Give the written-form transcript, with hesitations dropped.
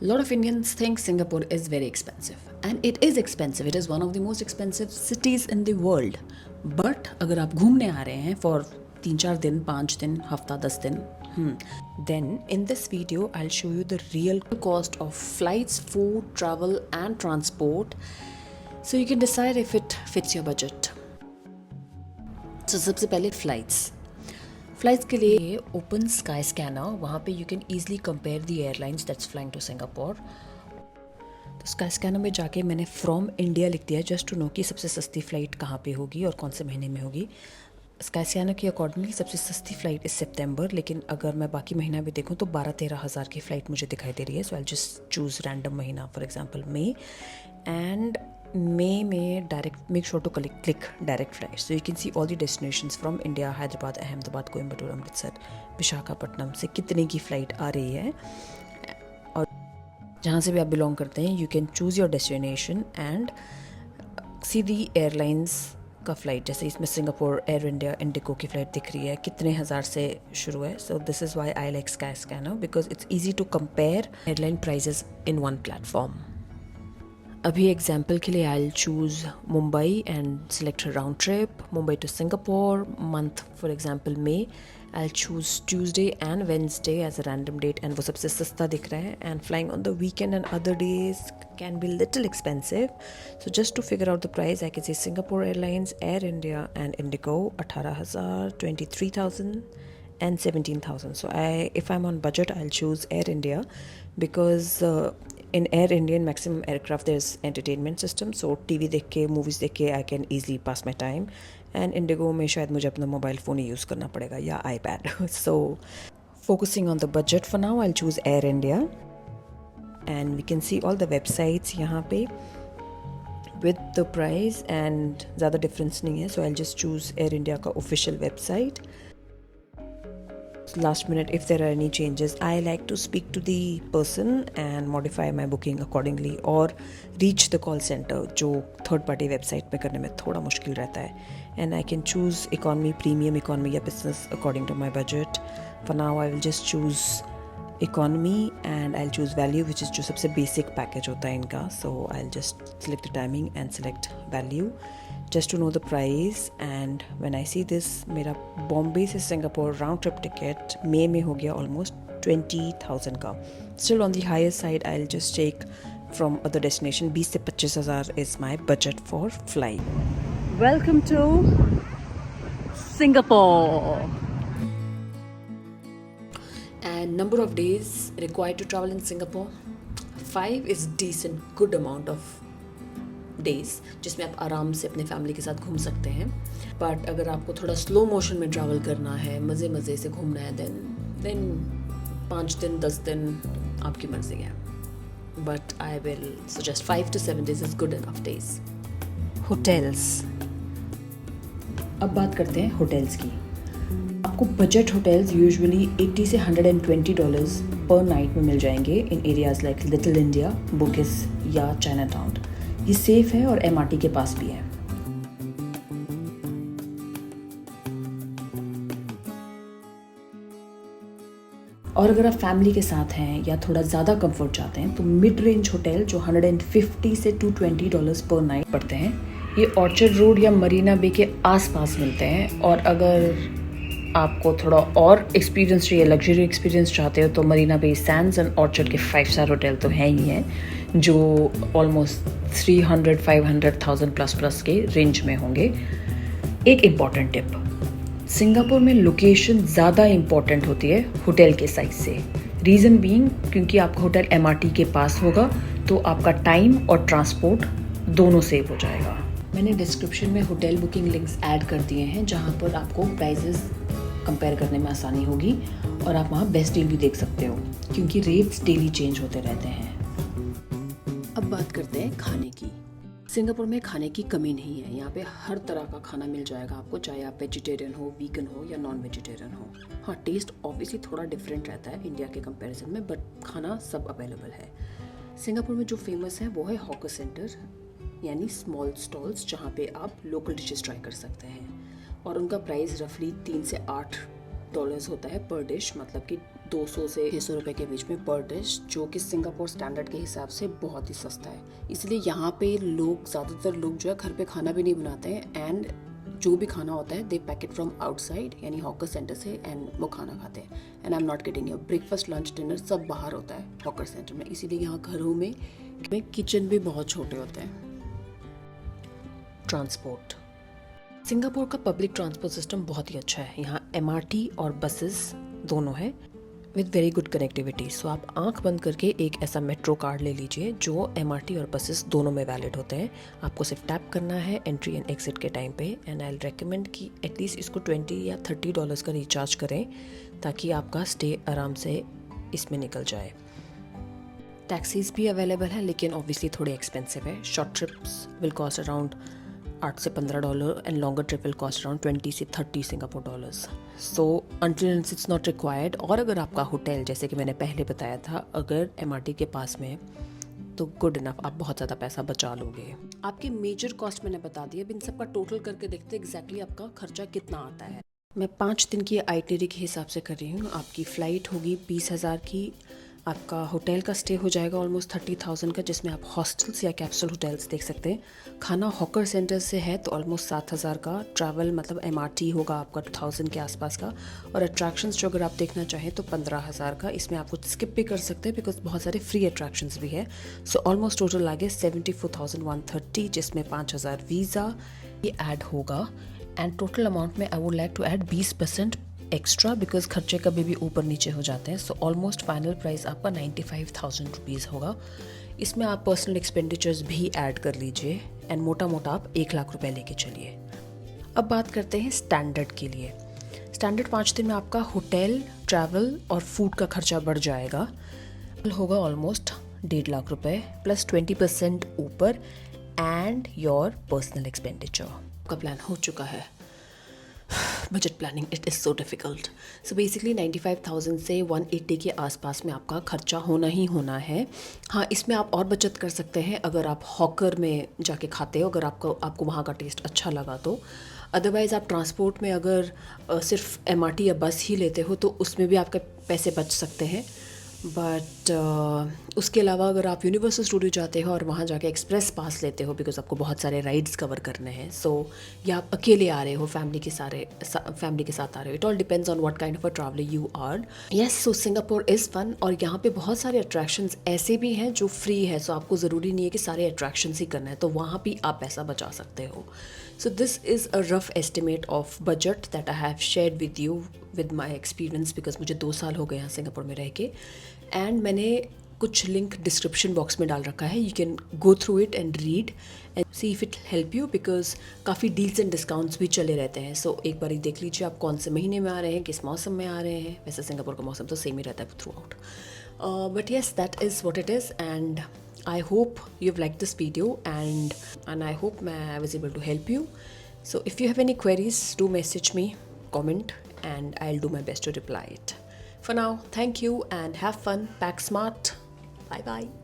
A lot of Indians think Singapore is very expensive, and it is expensive. It is one of the most expensive cities in the world. But अगर आप घूमने आ रहे हैं for 3-4 दिन, 5 दिन, हफ्ता 10 दिन, then in this video I'll show you the real cost of flights, food, travel and transport, so you can decide if it fits your budget. So सबसे पहले फ्लाइट्स के लिए ओपन स्काई स्कैनर, वहाँ पे you can easily compare the airlines that's flying to Singapore. तो Skyscanner में जाके मैंने फ्रॉम इंडिया लिख दिया जस्ट टू नो कि सबसे सस्ती फ़्लाइट कहाँ पे होगी और कौन से महीने में होगी. स्काई स्कैनर के अकॉर्डिंगली सबसे सस्ती फ़्लाइट इस सितंबर, लेकिन अगर मैं बाकी महीना भी देखूँ तो 12-13 हज़ार की फ़्लाइट मुझे दिखाई दे रही है. So I just choose random महीना, for example May, and May में direct make sure to click direct flight. So you can see all the destinations from India, Hyderabad, Ahmedabad, Coimbatore, Amritsar, Visakhapatnam से कितने की फ़्लाइट आ रही है. और जहाँ से भी आप बिलोंग करते हैं you can choose your destination and see the airlines का फ़्लाइट. जैसे इसमें सिंगापुर, एयर इंडिया, इंडिगो की फ़्लाइट दिख रही है, कितने हज़ार से शुरू है. So this is why I like Skyscanner because it's easy to compare airline prices in one platform. अभी एग्जाम्पल के लिए I choose Mumbai and select round trip Mumbai to Singapore month, for example May. I choose Tuesday and Wednesday as a random date and वो सबसे सस्ता दिख रहा है. And flying on the weekend and other days can be little expensive. So just to figure out the price I can say Singapore Airlines, Air India and IndiGo 18,000, 23,000 and 17,000. So if I'm on budget, I'll choose Air India because in Air India, in maximum aircraft, there's entertainment system. So TV देख के, movies देख के, I can easily pass my time. And Indigo में शायद मुझे अपना mobile phone ही use करना पड़ेगा या iPad. So focusing on the budget for now, I'll choose Air India. And we can see all the websites यहाँ पे with the price and ज़्यादा difference नहीं है. So I'll just choose Air India का official website. Last minute, if there are any changes, I like to speak to the person and modify my booking accordingly or reach the call center, जो third party website पे करने में थोड़ा मुश्किल रहता है. And I can choose economy, premium economy या business according to my budget. For now I will just choose economy and I'll choose value, which is जो सबसे basic package होता है इनका. So I'll just select the timing and select value just to know the price. And when I see this, मेरा बॉम्बे से Singapore round trip ticket मई में हो गया almost 20,000 का. Still on the higher side, I'll just take from other destination. 20 से 25,000 is my budget for flight. Welcome to Singapore. And number of days required to travel in Singapore, 5 is decent, good amount of days जिसमें आप आराम से अपने family के साथ घूम सकते हैं. बट अगर आपको थोड़ा स्लो मोशन में ट्रैवल करना है, मज़े से घूमना है, देन 5 दिन 10 दिन आपकी मर्जी है. But I will suggest 5 to 7 days is good enough days. Hotels, अब बात करते हैं होटल्स की. आपको बजट होटल्स यूजुअली $80 से $120 पर नाइट में मिल जाएंगे इन areas like little India, Bugis या चाइना टाउन. ये सेफ़ है और MRT के पास भी है. और अगर आप फैमिली के साथ हैं या थोड़ा ज़्यादा कंफर्ट चाहते हैं तो मिड रेंज होटल जो $150 से $220 पर नाइट पड़ते हैं, ये ऑर्चर्ड रोड या मरीना बे के आसपास मिलते हैं. और अगर आपको थोड़ा और एक्सपीरियंस चाहिए, लग्जरी एक्सपीरियंस चाहते हो, तो Marina Bay Sands and Orchard के 5 स्टार होटल तो हैं ही हैं जो ऑलमोस्ट 300-500,000 प्लस के रेंज में होंगे. एक इम्पॉर्टेंट टिप, सिंगापुर में लोकेशन ज़्यादा इम्पॉर्टेंट होती है होटल के साइज से. रीज़न बीइंग क्योंकि आपका होटल MRT के पास होगा तो आपका टाइम और ट्रांसपोर्ट दोनों सेव हो जाएगा. मैंने डिस्क्रिप्शन में होटल बुकिंग लिंक्स ऐड कर दिए हैं जहाँ पर आपको प्राइजेस कंपेयर करने में आसानी होगी और आप वहाँ बेस्ट डील भी देख सकते हो क्योंकि रेट्स डेली चेंज होते रहते हैं. अब बात करते हैं खाने की. सिंगापुर में खाने की कमी नहीं है. यहाँ पे हर तरह का खाना मिल जाएगा आपको, चाहे आप वेजिटेरियन हो, वीगन हो या नॉन वेजिटेरियन हो. हाँ, टेस्ट ऑब्वियसली थोड़ा डिफरेंट रहता है इंडिया के कंपैरिजन में, बट खाना सब अवेलेबल है. सिंगापुर में जो फेमस है वो है हॉकर सेंटर, यानी स्मॉल स्टॉल्स जहाँ पे आप लोकल डिशेस ट्राई कर सकते हैं. और उनका प्राइस रफली 3 से 8 $8 होता है पर डिश, मतलब कि 200 से 600 रुपये के बीच में पर डिश, जो कि सिंगापुर स्टैंडर्ड के हिसाब से बहुत ही सस्ता है। इसलिए यहाँ पे ज़्यादातर लोग जो है घर पे खाना भी नहीं बनाते हैं, एंड जो भी खाना होता है दे पैक इट फ्रॉम आउटसाइड, यानी हॉकर सेंटर से, एंड वो खाना खाते हैं। And I am not kidding you, breakfast lunch dinner सब बाहर होता है हॉकर सेंटर में। इसीलिए यहाँ घरों में किचन भी बहुत छोटे होते हैं। ट्रांसपोर्ट, सिंगापुर का पब्लिक ट्रांसपोर्ट सिस्टम बहुत ही अच्छा है। यहाँ MRT और बसेस दोनों है विद वेरी गुड कनेक्टिविटी। सो आप आंख बंद करके एक ऐसा मेट्रो कार्ड ले लीजिए जो MRT और बसेस दोनों में वैलिड होते हैं। आपको सिर्फ टैप करना है एंट्री एंड एग्जिट के टाइम पे, एंड आई रेकमेंड कि एटलीस्ट इसको $20 या $30 का रिचार्ज करें ताकि आपका स्टे आराम से इसमें निकल जाए। टैक्सीज भी अवेलेबल है, लेकिन ऑब्वियसली थोड़े एक्सपेंसिव है। Short trips will cost around $8 से $15 and longer trip will cost around $20 से $30 Singapore dollars. So until it's not required. और अगर आपका होटल, जैसे कि मैंने पहले बताया था, अगर MRT के पास में तो गुड इनफ, आप बहुत ज़्यादा पैसा बचा लोगे। आपके मेजर कॉस्ट मैंने बता दिया, अब इन सबका टोटल करके देखते हैं एग्जैक्टली आपका खर्चा कितना आता है। मैं 5 दिन की आइटनरी के हिसाब से कर रही हूँ। आपकी फ़्लाइट होगी 20,000 की, आपका होटल का स्टे हो जाएगा ऑलमोस्ट 30,000 का, जिसमें आप हॉस्टल्स या कैप्सूल होटल्स देख सकते हैं। खाना हॉकर सेंटर से है तो ऑलमोस्ट 7,000 का। ट्रैवल मतलब MRT होगा आपका 2,000 के आसपास का, और अट्रैक्शंस जो अगर आप देखना चाहें तो 15,000 का। इसमें आप कुछ स्किप भी कर सकते हैं बिकॉज बहुत सारे फ्री अट्रैक्शंस भी है। सो ऑलमोस्ट टोटल आ गया 74,130, जिसमें 5,000 वीज़ा ये ऐड होगा। एंड टोटल अमाउंट में I would like to add 20% extra because खर्चे कभी भी ऊपर नीचे हो जाते हैं। सो ऑलमोस्ट फाइनल प्राइस आपका 95,000 रुपीज़ होगा। इसमें आप पर्सनल एक्सपेंडिचर्स भी ऐड कर लीजिए, एंड मोटा मोटा आप 1 लाख रुपए लेके चलिए। अब बात करते हैं स्टैंडर्ड के लिए। स्टैंडर्ड 5 दिन में आपका होटल, ट्रैवल और फूड का खर्चा बढ़ जाएगा, होगा ऑलमोस्ट 1.5 लाख रुपए प्लस 20% ऊपर, एंड योर पर्सनल एक्सपेंडिचर। आपका प्लान हो चुका है। Budget planning, it is so difficult. So basically 95,000 से 180 के आसपास में आपका खर्चा होना ही होना है। हाँ, इसमें आप और बचत कर सकते हैं अगर आप हॉकर में जाके खाते हो, अगर आपको वहाँ का टेस्ट अच्छा लगा तो। अदरवाइज़ आप ट्रांसपोर्ट में अगर सिर्फ MRT या बस ही लेते हो तो उसमें भी आपके पैसे बच सकते हैं। बट उसके अलावा अगर आप यूनिवर्सल स्टूडियो जाते हो और वहाँ जाके एक्सप्रेस पास लेते हो बिकॉज आपको बहुत सारे राइड्स कवर करने हैं, सो या आप अकेले आ रहे हो, फैमिली के साथ आ रहे हो, it all depends on what kind of a traveller you are. Yes, so Singapore is fun, और यहाँ पे बहुत सारे अट्रैक्शंस ऐसे भी हैं जो फ्री है। सो आपको ज़रूरी नहीं है कि सारे अट्रैक्शंस ही करना है, तो वहाँ भी आप पैसा बचा सकते हो। सो this is a rough estimate of budget that I have shared with you with my experience, because मुझे 2 साल हो गए यहाँ सिंगापुर में रह के। एंड मैंने कुछ लिंक डिस्क्रिप्शन बॉक्स में डाल रखा है, you can go through it and read and C if it help you, because काफ़ी डील्स एंड डिस्काउंट्स भी चले रहते हैं। सो एक बार देख लीजिए आप कौन से महीने में आ रहे हैं, किस मौसम में आ रहे हैं। वैसे सिंगापुर का मौसम तो सेम ही रहता है through out, but yes, that is what it is. And I hope you've liked this video, and I hope I was able to help you. So if you have any queries, do message me, comment, and I'll do my best to reply it. For now, thank you and have fun. Pack smart. Bye bye.